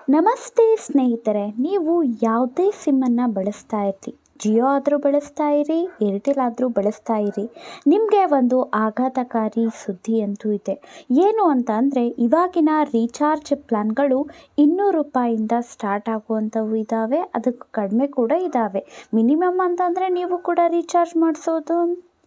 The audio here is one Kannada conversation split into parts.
ನಮಸ್ತೆ ಸ್ನೇಹಿತರೆ, ನೀವು ಯಾವುದೇ ಸಿಮ್ಮನ್ನು ಬಳಸ್ತಾ ಇರ್ರಿ, ಜಿಯೋ ಆದರೂ ಬಳಸ್ತಾ ಇರಿ, ಏರ್ಟೆಲ್ ಆದರೂ ಬಳಸ್ತಾ ಇರಿ, ನಿಮಗೆ ಒಂದು ಆಘಾತಕಾರಿ ಸುದ್ದಿ ಅಂತೂ ಇದೆ. ಏನು ಅಂತ ಅಂದರೆ, ಇವಾಗಿನ ರೀಚಾರ್ಜ್ ಪ್ಲ್ಯಾನ್ಗಳು 200 ರೂಪಾಯಿಂದ ಸ್ಟಾರ್ಟ್ ಆಗುವಂಥವು ಇದ್ದಾವೆ, ಅದಕ್ಕೆ ಕಡಿಮೆ ಕೂಡ ಇದ್ದಾವೆ. ಮಿನಿಮಮ್ ಅಂತಂದರೆ ನೀವು ಕೂಡ ರೀಚಾರ್ಜ್ ಮಾಡಿಸೋದು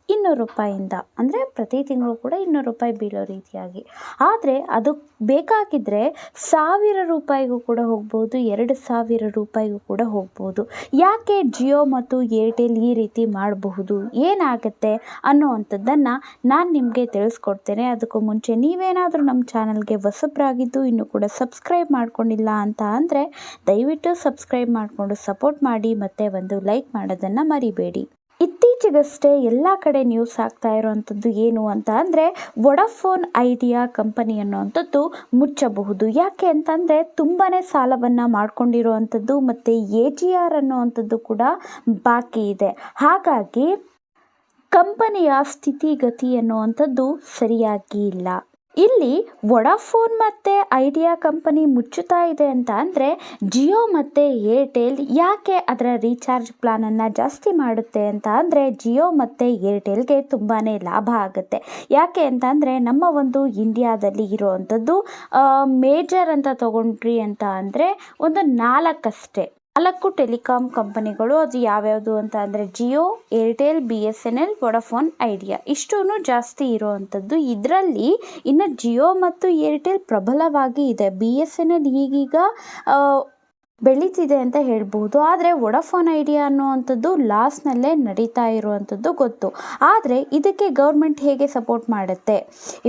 200 ರೂಪಾಯಿಂದ, ಅಂದರೆ ಪ್ರತಿ ತಿಂಗಳು ಕೂಡ 200 ರೂಪಾಯಿ ಬೀಳೋ ರೀತಿಯಾಗಿ. ಆದರೆ ಅದು ಬೇಕಾಗಿದ್ದರೆ 1000 ರೂಪಾಯಿಗೂ ಕೂಡ ಹೋಗ್ಬೋದು, 2000 ರೂಪಾಯಿಗೂ ಕೂಡ ಹೋಗ್ಬೋದು. ಯಾಕೆ ಜಿಯೋ ಮತ್ತು ಏರ್ಟೆಲ್ ಈ ರೀತಿ ಮಾಡಬಹುದು, ಏನಾಗುತ್ತೆ ಅನ್ನೋವಂಥದ್ದನ್ನು ನಾನು ನಿಮಗೆ ತಿಳಿಸ್ಕೊಡ್ತೇನೆ. ಅದಕ್ಕೂ ಮುಂಚೆ ನೀವೇನಾದರೂ ನಮ್ಮ ಚಾನಲ್ಗೆ ಹೊಸಬ್ರಾಗಿದ್ದು ಇನ್ನೂ ಕೂಡ ಸಬ್ಸ್ಕ್ರೈಬ್ ಮಾಡ್ಕೊಂಡಿಲ್ಲ ಅಂತ ಅಂದರೆ ದಯವಿಟ್ಟು ಸಬ್ಸ್ಕ್ರೈಬ್ ಮಾಡಿಕೊಂಡು ಸಪೋರ್ಟ್ ಮಾಡಿ, ಮತ್ತು ಒಂದು ಲೈಕ್ ಮಾಡೋದನ್ನು ಮರಿಬೇಡಿ. ಇತ್ತೀಚೆಗಷ್ಟೇ ಎಲ್ಲ ಕಡೆ ನ್ಯೂಸ್ ಆಗ್ತಾ ಇರೋವಂಥದ್ದು ಏನು ಅಂತ ಅಂದರೆ, ವೊಡಾಫೋನ್ ಐಡಿಯಾ ಕಂಪನಿ ಅನ್ನೋವಂಥದ್ದು ಮುಚ್ಚಬಹುದು. ಯಾಕೆ ಅಂತಂದರೆ ತುಂಬಾ ಸಾಲವನ್ನು ಮಾಡ್ಕೊಂಡಿರುವಂಥದ್ದು, ಮತ್ತು AGR ಅನ್ನೋವಂಥದ್ದು ಕೂಡ ಬಾಕಿ ಇದೆ. ಹಾಗಾಗಿ ಕಂಪನಿಯ ಸ್ಥಿತಿಗತಿ ಅನ್ನುವಂಥದ್ದು ಸರಿಯಾಗಿ ಇಲ್ಲ. ಇಲ್ಲಿ ವೊಡಾಫೋನ್ ಮತ್ತು ಐಡಿಯಾ ಕಂಪನಿ ಮುಚ್ಚುತ್ತಾ ಇದೆ ಅಂತ ಅಂದರೆ, ಜಿಯೋ ಮತ್ತು ಏರ್ಟೆಲ್ ಯಾಕೆ ಅದರ ರೀಚಾರ್ಜ್ ಪ್ಲಾನನ್ನು ಜಾಸ್ತಿ ಮಾಡುತ್ತೆ ಅಂತ ಅಂದರೆ, ಜಿಯೋ ಮತ್ತು ಏರ್ಟೆಲ್ಗೆ ತುಂಬಾ ಲಾಭ ಆಗುತ್ತೆ. ಯಾಕೆ ಅಂತ ಅಂದರೆ, ನಮ್ಮ ಒಂದು ಇಂಡಿಯಾದಲ್ಲಿ ಇರೋವಂಥದ್ದು ಮೇಜರ್ ಅಂತ ತಗೊಂಡ್ರಿ ಅಂತ ಅಂದರೆ ಒಂದು 4 ಟೆಲಿಕಾಂ ಕಂಪನಿಗಳು. ಅದು ಯಾವ್ಯಾವುದು ಅಂತ ಅಂದರೆ Jio, Airtel, BSNL, Vodafone idea, ಇಷ್ಟೂ ಜಾಸ್ತಿ ಇರೋವಂಥದ್ದು. ಇದರಲ್ಲಿ ಇನ್ನು ಜಿಯೋ ಮತ್ತು ಏರ್ಟೆಲ್ ಪ್ರಬಲವಾಗಿ ಇದೆ. BSNL ಈಗೀಗ ಬೆಳೀತಿದೆ ಅಂತ ಹೇಳ್ಬೋದು. ಆದರೆ ವೊಡಾಫೋನ್ ಐಡಿಯಾ ಅನ್ನುವಂಥದ್ದು ಲಾಸ್ನಲ್ಲೇ ನಡೀತಾ ಇರುವಂಥದ್ದು ಗೊತ್ತು. ಆದರೆ ಇದಕ್ಕೆ ಗೌರ್ಮೆಂಟ್ ಹೇಗೆ ಸಪೋರ್ಟ್ ಮಾಡುತ್ತೆ?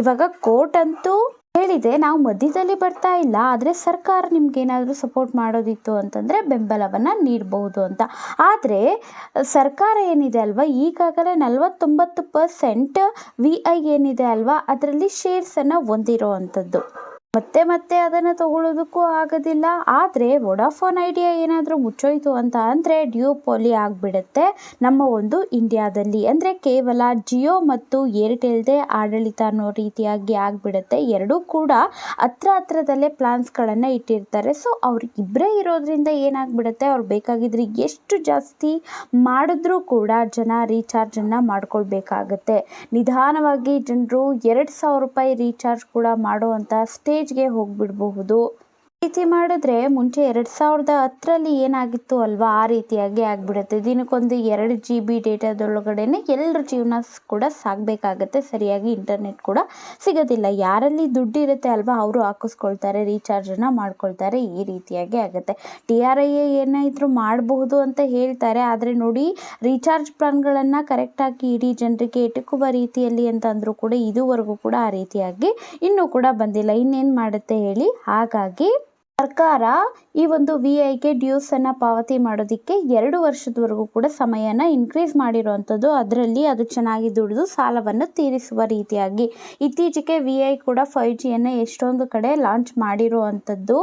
ಇವಾಗ ಕೋರ್ಟ್ ಅಂತೂ ಹೇಳಿದೆ, ನಾವು ಮಧ್ಯದಲ್ಲಿ ಬರ್ತಾ ಇಲ್ಲ, ಆದರೆ ಸರ್ಕಾರ ನಿಮ್ಗೇನಾದರೂ ಸಪೋರ್ಟ್ ಮಾಡೋದಿತ್ತು ಅಂತಂದರೆ ಬೆಂಬಲವನ್ನು ನೀಡಬಹುದು ಅಂತ. ಆದರೆ ಸರ್ಕಾರ ಏನಿದೆ ಅಲ್ವಾ, ಈಗಾಗಲೇ 49% VI ಏನಿದೆ ಅಲ್ವಾ, ಅದರಲ್ಲಿ ಶೇರ್ಸನ್ನು ಹೊಂದಿರೋ ಅಂಥದ್ದು. ಮತ್ತೆ ಅದನ್ನು ತಗೊಳ್ಳೋದಕ್ಕೂ ಆಗೋದಿಲ್ಲ. ಆದರೆ ವೊಡಾಫೋನ್ ಐಡಿಯಾ ಏನಾದರೂ ಮುಚ್ಚೋಯ್ತು ಅಂತ ಅಂದರೆ ಡ್ಯೂಪೋಲಿ ಆಗಿಬಿಡುತ್ತೆ ನಮ್ಮ ಒಂದು ಇಂಡಿಯಾದಲ್ಲಿ. ಅಂದರೆ ಕೇವಲ ಜಿಯೋ ಮತ್ತು ಏರ್ಟೆಲ್ದೇ ಆಡಳಿತ ಅನ್ನೋ ರೀತಿಯಾಗಿ ಆಗಿಬಿಡುತ್ತೆ. ಎರಡೂ ಕೂಡ ಹತ್ರದಲ್ಲೇ ಪ್ಲಾನ್ಸ್ಗಳನ್ನು ಇಟ್ಟಿರ್ತಾರೆ. ಸೊ ಅವ್ರು ಇಬ್ಬರೇ ಇರೋದ್ರಿಂದ ಏನಾಗ್ಬಿಡುತ್ತೆ, ಅವ್ರು ಬೇಕಾಗಿದ್ರೆ ಎಷ್ಟು ಜಾಸ್ತಿ ಮಾಡಿದ್ರೂ ಕೂಡ ಜನ ರೀಚಾರ್ಜನ್ನು ಮಾಡ್ಕೊಳ್ಬೇಕಾಗತ್ತೆ. ನಿಧಾನವಾಗಿ ಜನರು 2000 ರೂಪಾಯಿ ರೀಚಾರ್ಜ್ ಕೂಡ ಮಾಡುವಂಥ ಸ್ಟೇಜ್ಗೆ ಹೋಗ್ಬಿಡಬಹುದು. ಈ ರೀತಿ ಮಾಡಿದ್ರೆ ಮುಂಚೆ 2010ರಲ್ಲಿ ಏನಾಗಿತ್ತು ಅಲ್ವಾ, ಆ ರೀತಿಯಾಗಿ ಆಗಿಬಿಡುತ್ತೆ. ದಿನಕ್ಕೊಂದು 2 GB ಡೇಟಾದೊಳಗಡೆನೆ ಎಲ್ಲರ ಜೀವನ ಕೂಡ ಸಾಗಬೇಕಾಗತ್ತೆ. ಸರಿಯಾಗಿ ಇಂಟರ್ನೆಟ್ ಕೂಡ ಸಿಗೋದಿಲ್ಲ. ಯಾರಲ್ಲಿ ದುಡ್ಡು ಇರುತ್ತೆ ಅಲ್ವಾ, ಅವರು ಹಾಕಿಸ್ಕೊಳ್ತಾರೆ, ರೀಚಾರ್ಜನ್ನು ಮಾಡ್ಕೊಳ್ತಾರೆ. ಈ ರೀತಿಯಾಗಿ ಆಗುತ್ತೆ. TRIA ಏನಾದರೂ ಮಾಡಬಹುದು ಅಂತ ಹೇಳ್ತಾರೆ. ಆದರೆ ನೋಡಿ, ರೀಚಾರ್ಜ್ ಪ್ಲಾನ್ಗಳನ್ನು ಕರೆಕ್ಟಾಗಿ ಇಡೀ ಜನರಿಗೆ ಎಟುಕುವ ರೀತಿಯಲ್ಲಿ ಅಂತ ಅಂದರೂ ಕೂಡ ಇದುವರೆಗೂ ಕೂಡ ಆ ರೀತಿಯಾಗಿ ಇನ್ನೂ ಕೂಡ ಬಂದಿಲ್ಲ. ಇನ್ನೇನು ಮಾಡುತ್ತೆ ಹೇಳಿ? ಹಾಗಾಗಿ ಸರ್ಕಾರ ಈ ಒಂದು VIಗೆ ಡ್ಯೂಸನ್ನು ಪಾವತಿ ಮಾಡೋದಕ್ಕೆ 2 ವರ್ಷದವರೆಗೂ ಕೂಡ ಸಮಯನ ಇನ್ಕ್ರೀಸ್ ಮಾಡಿರುವಂಥದ್ದು. ಅದರಲ್ಲಿ ಅದು ಚೆನ್ನಾಗಿ ದುಡಿದು ಸಾಲವನ್ನು ತೀರಿಸುವ ರೀತಿಯಾಗಿ. ಇತ್ತೀಚೆಗೆ VI ಕೂಡ 5Gಯನ್ನು ಎಷ್ಟೊಂದು ಕಡೆ ಲಾಂಚ್ ಮಾಡಿರುವಂಥದ್ದು.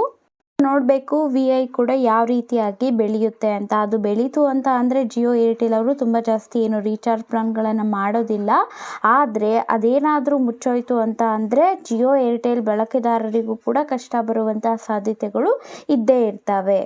ನೋಡಬೇಕು VI ಕೂಡ ಯಾವ ರೀತಿಯಾಗಿ ಬೆಳೆಯುತ್ತೆ ಅಂತ. ಅದು ಬೆಳೀತು ಅಂತ ಅಂದರೆ ಜಿಯೋ, ಏರ್ಟೆಲ್ ಅವರು ತುಂಬ ಜಾಸ್ತಿ ಏನು ರೀಚಾರ್ಜ್ ಪ್ಲಾನ್ಗಳನ್ನು ಮಾಡೋದಿಲ್ಲ. ಆದರೆ ಅದೇನಾದರೂ ಮುಚ್ಚೋಯ್ತು ಅಂತ ಅಂದರೆ ಜಿಯೋ, ಏರ್ಟೆಲ್ ಬಳಕೆದಾರರಿಗೂ ಕೂಡ ಕಷ್ಟ ಬರುವಂತಹ ಸಾಧ್ಯತೆಗಳು ಇದ್ದೇ ಇರ್ತವೆ.